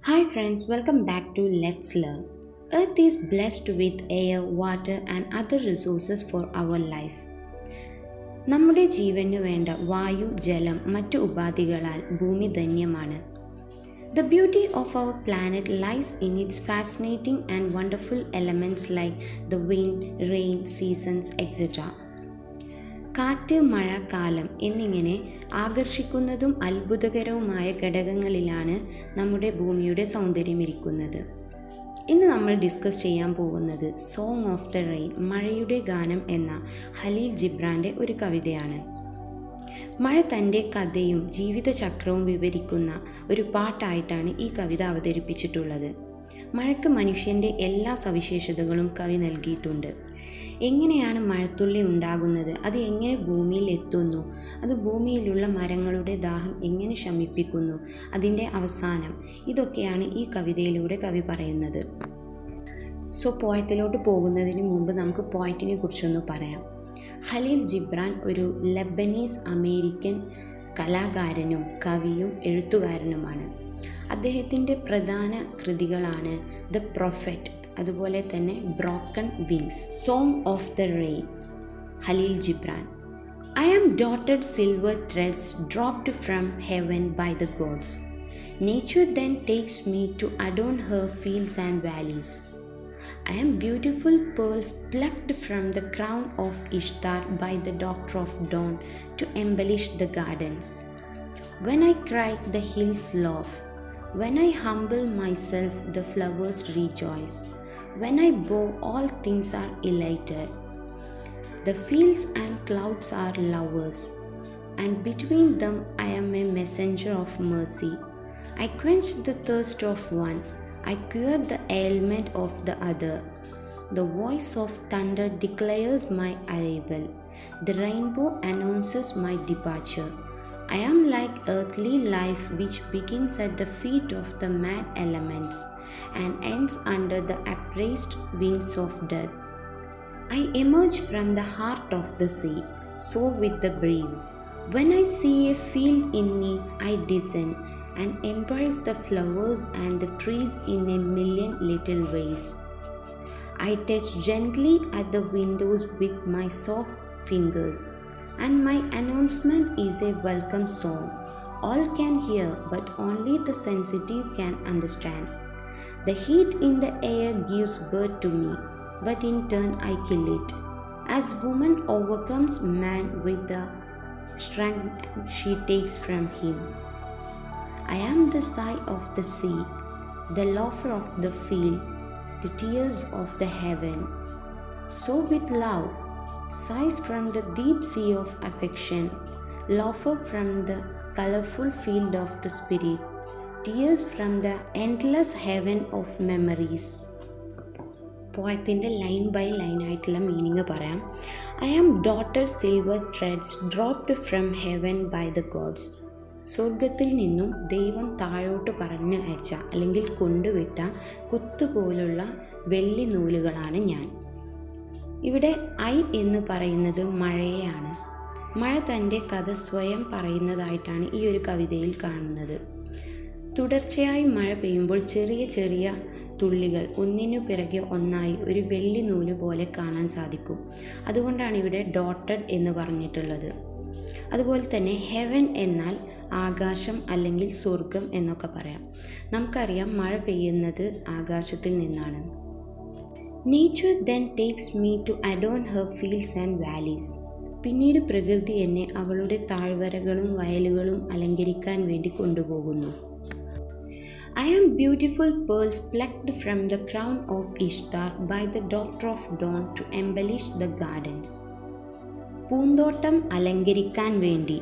Hi friends, welcome back to Let's Learn. Earth is blessed with air, water and other resources for our life. നമ്മുടെ ജീവന് വേണ്ട വായു, ജലം, മറ്റു ഉപാധികളാൽ ഭൂമി ധന്യമാണ്. The beauty of our planet lies in its fascinating and wonderful elements like the wind, rain, seasons, etc. കാറ്റ്, മഴ, കാലം എന്നിങ്ങനെ ആകർഷിക്കുന്നതും അത്ഭുതകരവുമായ ഘടകങ്ങളിലാണ് നമ്മുടെ ഭൂമിയുടെ സൗന്ദര്യമിരിക്കുന്നത്. ഇന്ന് നമ്മൾ ഡിസ്കസ് ചെയ്യാൻ പോകുന്നത് സോങ് ഓഫ് ദ റെയിൻ, മഴയുടെ ഗാനം എന്ന ഖലീൽ ജിബ്രാൻ്റെ ഒരു കവിതയാണ്. മഴ തൻ്റെ കഥയും ജീവിതചക്രവും വിവരിക്കുന്ന ഒരു പാട്ടായിട്ടാണ് ഈ കവിത അവതരിപ്പിച്ചിട്ടുള്ളത്. മഴയ്ക്ക് മനുഷ്യൻ്റെ എല്ലാ സവിശേഷതകളും കവി നൽകിയിട്ടുണ്ട്. എങ്ങനെയാണ് മഴത്തുള്ളി ഉണ്ടാകുന്നത്, അത് എങ്ങനെ ഭൂമിയിൽ എത്തുന്നു, അത് ഭൂമിയിലുള്ള മരങ്ങളുടെ ദാഹം എങ്ങനെ ശമിപ്പിക്കുന്നു, അതിൻ്റെ അവസാനം, ഇതൊക്കെയാണ് ഈ കവിതയിലൂടെ കവി പറയുന്നത്. പോയത്തിലോട്ട് പോകുന്നതിന് മുമ്പ് നമുക്ക് പോയറ്റിനെ കുറിച്ചൊന്ന് പറയാം. ഖലീൽ ജിബ്രാൻ ഒരു ലബനീസ് അമേരിക്കൻ കലാകാരനും കവിയും എഴുത്തുകാരനുമാണ്. അദ്ദേഹത്തിൻ്റെ പ്രധാന കൃതികളാണ് ദ പ്രൊഫറ്റ്, അതുപോലെ തന്നെ broken wings, song of the rain. Khalil Gibran: I am dotted silver threads dropped from heaven by the gods. Nature then takes me to adorn her fields and valleys. I am beautiful pearls plucked from the crown of Ishtar by the doctor of dawn to embellish the gardens. When I cry, the hills laugh. When I humble myself, the flowers rejoice. When I bow, all things are elated. The fields and clouds are lovers, and between them I am a messenger of mercy. I quench the thirst of one, I cure the ailment of the other. The voice of thunder declares my arrival. The rainbow announces my departure. I am like earthly life which begins at the feet of the mad elements and ends under the upraised wings of death. I emerge from the heart of the sea, so with the breeze. When I see a field in need, I descend and embrace the flowers and the trees in a million little ways. I touch gently at the windows with my soft fingers, and my announcement is a welcome song. All can hear, but only the sensitive can understand. The heat in the air gives birth to me, but in turn I kill it. As woman overcomes man with the strength she takes from him. I am the sigh of the sea, the laughter of the field, the tears of the heaven. So with love, sighs from the deep sea of affection, laughter from the colorful field of the spirit, tears from the endless heaven of memories. പോയത്തിൻ്റെ line by line ആയിട്ടുള്ള meaning പറയാം. I am dotted silver threads dropped from heaven by the gods. സ്വർഗത്തിൽ നിന്നും ദൈവം താഴോട്ട് പറഞ്ഞു അയച്ച അല്ലെങ്കിൽ കൊണ്ടുവിട്ട കുത്തുപോലുള്ള വെള്ളി നൂലുകളാണ് ഞാൻ. ഇവിടെ ഐ എന്ന് പറയുന്നത് മഴയെയാണ്. മഴ തൻ്റെ കഥ സ്വയം പറയുന്നതായിട്ടാണ് ഈ ഒരു കവിതയിൽ കാണുന്നത്. തുടർച്ചയായി മഴ പെയ്യുമ്പോൾ ചെറിയ ചെറിയ തുള്ളികൾ ഒന്നിനു പിറകെ ഒന്നായി ഒരു വെള്ളി നൂല് പോലെ കാണാൻ സാധിക്കും. അതുകൊണ്ടാണ് ഇവിടെ ഡോട്ടഡ് എന്ന് പറഞ്ഞിട്ടുള്ളത്. അതുപോലെ തന്നെ ഹെവൻ എന്നാൽ ആകാശം അല്ലെങ്കിൽ സ്വർഗം എന്നൊക്കെ പറയാം. നമുക്കറിയാം മഴ പെയ്യുന്നത് ആകാശത്തിൽ നിന്നാണ്. Nature then takes me to adorn her fields and valleys. പിന്നീട് പ്രകൃതി എന്നെ അവളുടെ താഴ്വരകളും വയലുകളും അലങ്കരിക്കാൻ വേണ്ടി കൊണ്ടുപോകുന്നു. I am beautiful pearls plucked from the crown of Ishtar by the doctor of dawn to embellish the gardens. പൂന്തോട്ടം അലങ്കരിക്കാൻ വേണ്ടി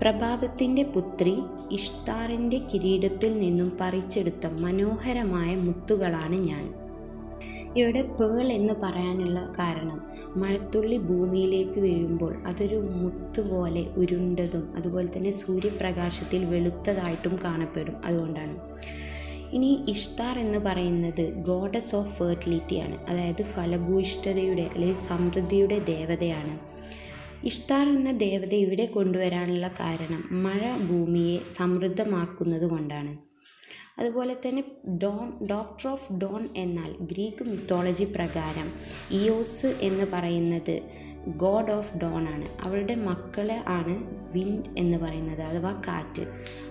പ്രഭാതത്തിൻ്റെ പുത്രി ഇഷ്താറിൻ്റെ കിരീടത്തിൽ നിന്നും പറിച്ചെടുത്ത മനോഹരമായ മുത്തുകളാണ് ഞാൻ. ഇവിടെ പേൾ എന്ന് പറയാനുള്ള കാരണം മഴത്തുള്ളി ഭൂമിയിലേക്ക് വീഴുമ്പോൾ അതൊരു മുത്തുപോലെ ഉരുണ്ടതും അതുപോലെ തന്നെ സൂര്യപ്രകാശത്തിൽ വെളുത്തതായിട്ടും കാണപ്പെടും, അതുകൊണ്ടാണ്. ഇനി ഇഷ്താർ എന്ന് പറയുന്നത് ഗോഡസ് ഓഫ് ഫെർട്ടിലിറ്റിയാണ്, അതായത് ഫലഭൂയിഷ്ഠതയുടെ അല്ലെങ്കിൽ സമൃദ്ധിയുടെ ദേവതയാണ്. ഇഷ്താർ എന്ന ദേവത ഇവിടെ കൊണ്ടുവരാനുള്ള കാരണം മഴ ഭൂമിയെ സമൃദ്ധമാക്കുന്നത് കൊണ്ടാണ്. അതുപോലെ തന്നെ ഡോക്ടർ ഓഫ് ഡോൺ എന്നാൽ ഗ്രീക്ക് മിത്തോളജി പ്രകാരം ഇയോസ് എന്ന് പറയുന്നത് ഗോഡ് ഓഫ് ഡോൺ ആണ്. അവളുടെ മക്കളെ ആണ് വിൻഡ് എന്ന് പറയുന്നത്, അഥവാ കാറ്റ്.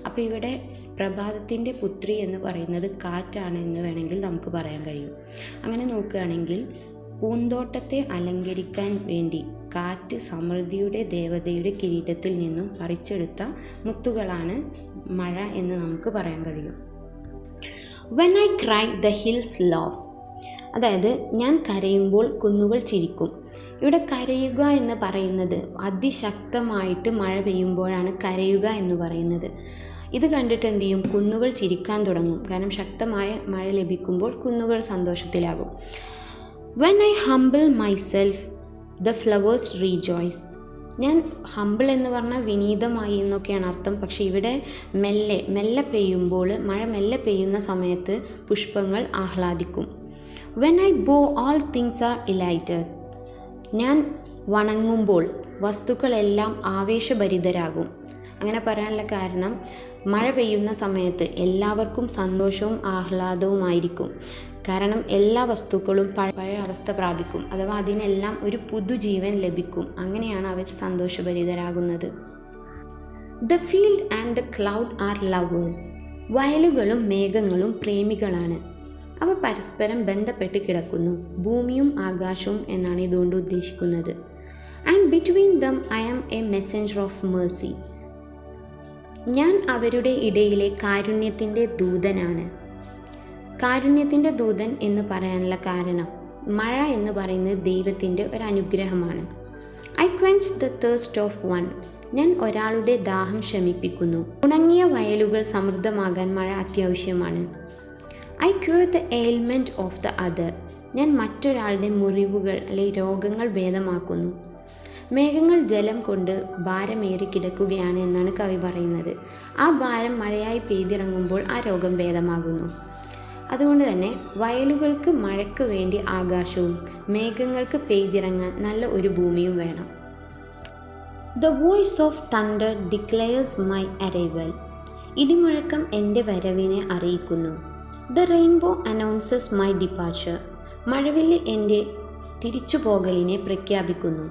അപ്പോൾ ഇവിടെ പ്രഭാതത്തിൻ്റെ പുത്രി എന്ന് പറയുന്നത് കാറ്റാണ് എന്ന് വേണമെങ്കിൽ നമുക്ക് പറയാൻ കഴിയും. അങ്ങനെ നോക്കുകയാണെങ്കിൽ പൂന്തോട്ടത്തെ അലങ്കരിക്കാൻ വേണ്ടി കാറ്റ് സമൃദ്ധിയുടെ ദേവതയുടെ കിരീടത്തിൽ നിന്നും പറിച്ചെടുത്ത മുത്തുകളാണ് മഴ എന്ന് നമുക്ക് പറയാൻ കഴിയും. When I cry the hills laugh, അതായത് ഞാൻ കരയുമ്പോൾ കുന്നുകൾ ചിരിക്കും. ഇവിടെ കരയുക എന്ന് പറയുന്നത് അതിശക്തമായിട്ട് മഴ പെയ്യുമ്പോഴാണ് കരയുക എന്ന് പറയുന്നത്. ഇത് കണ്ടിട്ട് എന്ത് ചെയ്യും? കുന്നുകൾ ചിരിക്കാൻ തുടങ്ങും. കാരണം ശക്തമായ മഴ ലഭിക്കുമ്പോൾ കുന്നുകൾ സന്തോഷത്തിലാകും. When I humble myself the flowers rejoice. ഞാൻ ഹംബിൾ എന്ന് പറഞ്ഞാൽ വിനീതമായി എന്നൊക്കെയാണ് അർത്ഥം. പക്ഷേ ഇവിടെ മെല്ലെ പെയ്യുമ്പോൾ, മഴ മെല്ലെ പെയ്യുന്ന സമയത്ത് പുഷ്പങ്ങൾ ആഹ്ലാദിക്കും. When I bow all things are elated. ഞാൻ വണങ്ങുമ്പോൾ വസ്തുക്കളെല്ലാം ആവേശഭരിതരാകും. അങ്ങനെ പറയാനുള്ള കാരണം മഴ പെയ്യുന്ന സമയത്ത് എല്ലാവർക്കും സന്തോഷവും ആഹ്ലാദവുമായിരിക്കും. കാരണം എല്ലാ വസ്തുക്കളും പഴയ അവസ്ഥ പ്രാപിക്കും, അഥവാ അതിനെല്ലാം ഒരു പുതുജീവൻ ലഭിക്കും. അങ്ങനെയാണ് അവർ സന്തോഷഭരിതരാകുന്നത്. The field and the cloud are lovers. വയലുകളും മേഘങ്ങളും പ്രേമികളാണ്. അവ പരസ്പരം ബന്ധപ്പെട്ട് കിടക്കുന്നു. ഭൂമിയും ആകാശവും എന്നാണ് ഇതുകൊണ്ട് ഉദ്ദേശിക്കുന്നത്. And between them I am a messenger of mercy. ഞാൻ അവരുടെ ഇടയിലെ കാരുണ്യത്തിൻ്റെ ദൂതനാണ്. കാരുണ്യത്തിൻ്റെ ദൂതൻ എന്ന് പറയാനുള്ള കാരണം മഴ എന്ന് പറയുന്നത് ദൈവത്തിൻ്റെ ഒരു അനുഗ്രഹമാണ്. I quench the thirst of one. ഞാൻ ഒരാളുടെ ദാഹം ശമിപ്പിക്കുന്നു. ഉണങ്ങിയ വയലുകൾ സമൃദ്ധമാകാൻ മഴ അത്യാവശ്യമാണ്. I cure the ailment of the other. ഞാൻ മറ്റൊരാളുടെ മുറിവുകൾ അല്ലെങ്കിൽ രോഗങ്ങൾ ഭേദമാക്കുന്നു. മേഘങ്ങൾ ജലം കൊണ്ട് ഭാരമേറി കിടക്കുകയാണ് എന്നാണ് കവി പറയുന്നത്. ആ ഭാരം മഴയായി പെയ്തിറങ്ങുമ്പോൾ ആ രോഗം ഭേദമാകുന്നു. അതുകൊണ്ട് തന്നെ വയലുകൾക്ക് മഴയ്ക്ക് വേണ്ടി ആകാശവും മേഘങ്ങൾക്ക് പെയ്തിറങ്ങാൻ നല്ല ഒരു ഭൂമിയും വേണം. The voice of thunder declares my arrival. ഇടിമുഴക്കം എൻ്റെ വരവിനെ അറിയിക്കുന്നു. The rainbow announces my departure. മഴവില്ല് എൻ്റെ തിരിച്ചുപോകലിനെ പ്രഖ്യാപിക്കുന്നു.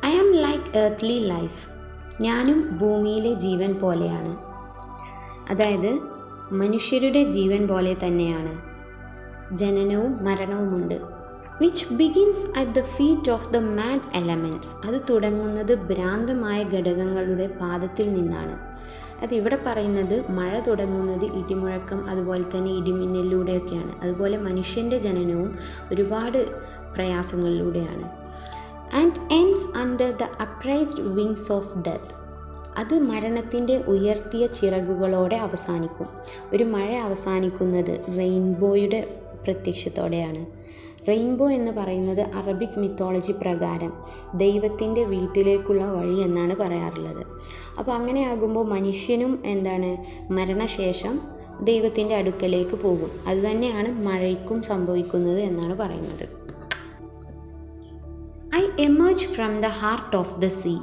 I am like earthly life. ഞാനും ഭൂമിയിലെ ജീവൻ പോലെയാണ്. അതായത് മനുഷ്യരുടെ ജീവൻ പോലെ തന്നെയാണ്. ജനനവും മരണവുമുണ്ട്. Which begins at the feet of the mad elements. അത് തുടങ്ങുന്നത് ഭ്രാന്തമായ ഘടകങ്ങളുടെ പാദത്തിൽ നിന്നാണ്. അത് ഇവിടെ പറയുന്നത് മഴ തുടങ്ങുന്നത് ഇടിമുഴക്കം അതുപോലെ തന്നെ ഇടിമിന്നലിലൂടെയൊക്കെയാണ്. അതുപോലെ മനുഷ്യൻ്റെ ജനനവും ഒരുപാട് പ്രയാസങ്ങളിലൂടെയാണ്. And ends under the upraised wings of death. അത് മരണത്തിൻ്റെ ഉയർത്തിയ ചിറകുകളോടെ അവസാനിക്കും. ഒരു മഴ അവസാനിക്കുന്നത് റെയിൻബോയുടെ പ്രത്യക്ഷത്തോടെയാണ്. റെയിൻബോ എന്ന് പറയുന്നത് അറബിക് മിത്തോളജി പ്രകാരം ദൈവത്തിൻ്റെ വീട്ടിലേക്കുള്ള വഴി എന്നാണ് പറയാറുള്ളത്. അപ്പോൾ അങ്ങനെ ആകുമ്പോൾ മനുഷ്യനും മരണശേഷം ദൈവത്തിൻ്റെ അടുക്കലേക്ക് പോകും. അതുതന്നെയാണ് മഴയ്ക്കും സംഭവിക്കുന്നത് എന്നാണ് പറയുന്നത്. I emerge from the heart of the see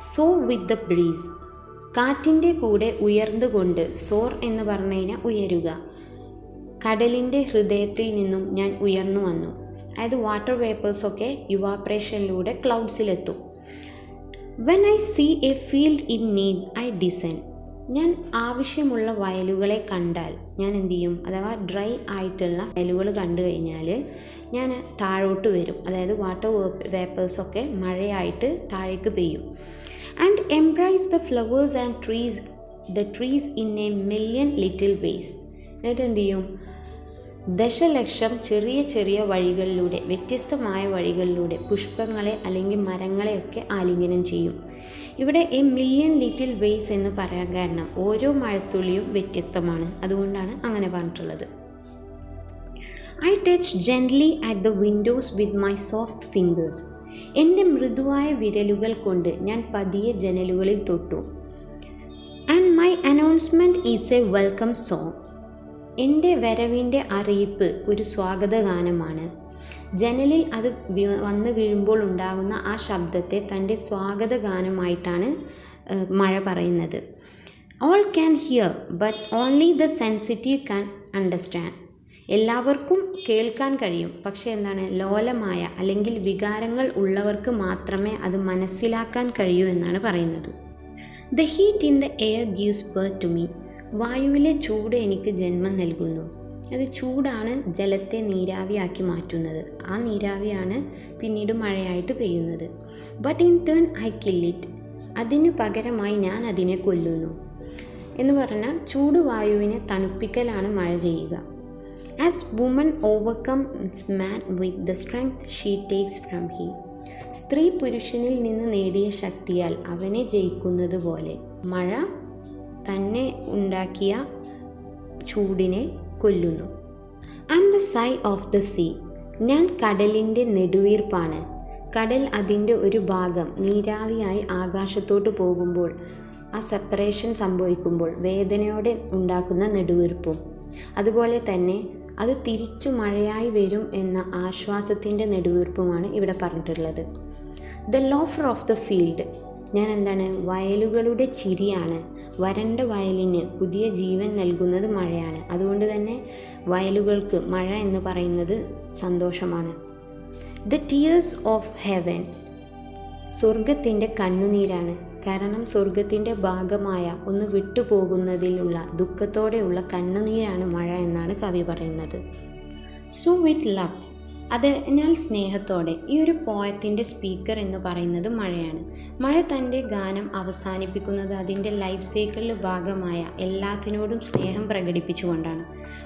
so with the breeze. കാറ്റിൻ്റെ കൂടെ ഉയർന്നുകൊണ്ട്, സോർ എന്ന് പറഞ്ഞു കഴിഞ്ഞാൽ ഉയരുക. കടലിൻ്റെ ഹൃദയത്തിൽ നിന്നും ഞാൻ ഉയർന്നു വന്നു. അതായത് വാട്ടർ വേപ്പേഴ്സൊക്കെ ഇവാപ്രേഷനിലൂടെ ക്ലൗഡ്സിലെത്തും. When I see a field in need I descend. ഞാൻ ആവശ്യമുള്ള വയലുകളെ കണ്ടാൽ ഞാൻ എന്തു ചെയ്യും? അഥവാ ഡ്രൈ ആയിട്ടുള്ള വയലുകൾ കണ്ടു കഴിഞ്ഞാൽ ഞാൻ താഴോട്ട് വരും. അതായത് വാട്ടർ വേപ്പേഴ്സൊക്കെ മഴയായിട്ട് താഴേക്ക് പെയ്യും. And embrace the flowers and trees in a million little ways. എന്നിട്ട് എന്തു ചെയ്യും? ദശലക്ഷം ചെറിയ ചെറിയ വഴികളിലൂടെ, വ്യത്യസ്തമായ വഴികളിലൂടെ പുഷ്പങ്ങളെ അല്ലെങ്കിൽ മരങ്ങളെയൊക്കെ ആലിംഗനം ചെയ്യും. ഇവിടെ എ മില്യൺ ലിറ്റിൽ വേസ് എന്ന് പറയാൻ കാരണം ഓരോ മഴത്തുള്ളിയും വ്യത്യസ്തമാണ്. അതുകൊണ്ടാണ് അങ്ങനെ പറഞ്ഞിട്ടുള്ളത്. I touch gently at the Windows with my soft fingers. എൻ്റെ മൃദുവായ വിരലുകൾ കൊണ്ട് ഞാൻ പതിയെ ജനലുകളിൽ തൊട്ടു. And my announcement is A welcome song. എൻ്റെ വരവിൻ്റെ അറിയിപ്പ് ഒരു സ്വാഗതഗാനമാണ്. ജനലിൽ അത് വന്ന് വീഴുമ്പോൾ ഉണ്ടാകുന്ന ആ ശബ്ദത്തെ തൻ്റെ സ്വാഗതഗാനമായിട്ടാണ് മഴ പറയുന്നത്. All can hear but only the sensitive can understand. എല്ലാവർക്കും കേൾക്കാൻ കഴിയും, പക്ഷേ എന്താണ്, ലോലമായ അല്ലെങ്കിൽ വികാരങ്ങൾ ഉള്ളവർക്ക് മാത്രമേ അത് മനസ്സിലാക്കാൻ കഴിയൂ എന്നാണ് പറയുന്നത്. The heat in the air gives birth to me. വായുവിലെ ചൂട് എനിക്ക് ജന്മം നൽകുന്നു. അത് ചൂടാണ് ജലത്തെ നീരാവിയാക്കി മാറ്റുന്നത്. ആ നീരാവിയാണ് പിന്നീട് മഴയായിട്ട് പെയ്യുന്നത്. But in turn I kill it. അതിന് പകരമായി ഞാൻ അതിനെ കൊല്ലുന്നു എന്ന് പറഞ്ഞാൽ ചൂട് വായുവിനെ തണുപ്പിക്കലാണ് മഴ ചെയ്യുക. As woman overcomes man with the strength she takes from him. സ്ത്രീ പുരുഷനിൽ നിന്ന് നേടിയ ശക്തിയാൽ അവനെ ജയിക്കുന്നത് പോലെ മഴ തന്നെ ഉണ്ടാക്കിയ ചൂടിനെ കൊല്ലുന്നു. And the sigh of the sea. ഞാൻ കടലിൻ്റെ നെടുവീർപ്പാണ്. കടൽ അതിൻ്റെ ഒരു ഭാഗം നീരാവിയായി ആകാശത്തോട്ട് പോകുമ്പോൾ, ആ സെപ്പറേഷൻ സംഭവിക്കുമ്പോൾ വേദനയോടെ ഉണ്ടാക്കുന്ന നെടുവീർപ്പും, അതുപോലെ തന്നെ അത് തിരിച്ചു മഴയായി വരും എന്ന ആശ്വാസത്തിൻ്റെ നെടുവീർപ്പുമാണ് ഇവിടെ പറഞ്ഞിട്ടുള്ളത്. The loafer of the field. ഞാൻ എന്താണ്, വയലുകളുടെ ചിരിയാണ്. വരണ്ട വയലിന് പുതിയ ജീവൻ നൽകുന്നത് മഴയാണ്. അതുകൊണ്ട് തന്നെ വയലുകൾക്ക് മഴ എന്ന് പറയുന്നത് സന്തോഷമാണ്. The tears of heaven. സ്വർഗത്തിൻ്റെ കണ്ണുനീരാണ്. കാരണം സ്വർഗത്തിൻ്റെ ഭാഗമായ ഒന്ന് വിട്ടുപോകുന്നതിലുള്ള ദുഃഖത്തോടെയുള്ള കണ്ണുനീരാണ് മഴ എന്നാണ് കവി പറയുന്നത്. So with love. അതിനാൽ സ്നേഹത്തോടെ. ഈ ഒരു പോയത്തിൻ്റെ സ്പീക്കർ എന്ന് പറയുന്നത് മഴയാണ്. മഴ തൻ്റെ ഗാനം അവസാനിപ്പിക്കുന്നത് അതിൻ്റെ ലൈഫ് സൈക്കിളിൽ ഭാഗമായ എല്ലാത്തിനോടും സ്നേഹം പ്രകടിപ്പിച്ചുകൊണ്ടാണ്.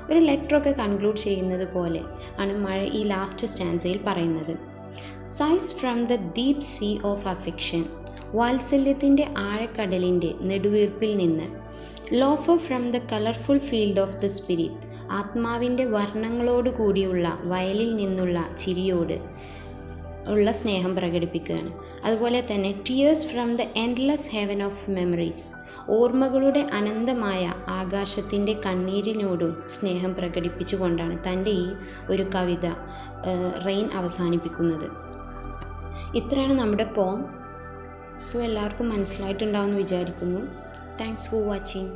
ഒരു ലെറ്ററൊക്കെ കൺക്ലൂഡ് ചെയ്യുന്നത് പോലെ ആണ് മഴ ഈ ലാസ്റ്റ് സ്റ്റാൻസയിൽ പറയുന്നത്. Sighs from the deep sea of affection. വാത്സല്യത്തിൻ്റെ ആഴക്കടലിൻ്റെ നെടുവീർപ്പിൽ നിന്ന്. Loafer from the colourful field of the spirit. ആത്മാവിൻ്റെ വർണ്ണങ്ങളോട് കൂടിയുള്ള വയലിൽ നിന്നുള്ള ചിരിയോട് ഉള്ള സ്നേഹം പ്രകടിപ്പിക്കുകയാണ്. അതുപോലെ തന്നെ tears from the endless heaven of memories. ഓർമ്മകളുടെ അനന്തമായ ആകാശത്തിൻ്റെ കണ്ണീരിനോടും സ്നേഹം പ്രകടിപ്പിച്ചുകൊണ്ടാണ് തൻ്റെ ഈ ഒരു കവിത റെയിൻ അവസാനിപ്പിക്കുന്നത്. ഇത്രയാണ് നമ്മുടെ പോം. സോ എല്ലാവർക്കും മനസ്സിലായിട്ടുണ്ടാവുമെന്ന് വിചാരിക്കുന്നു. Thanks for watching.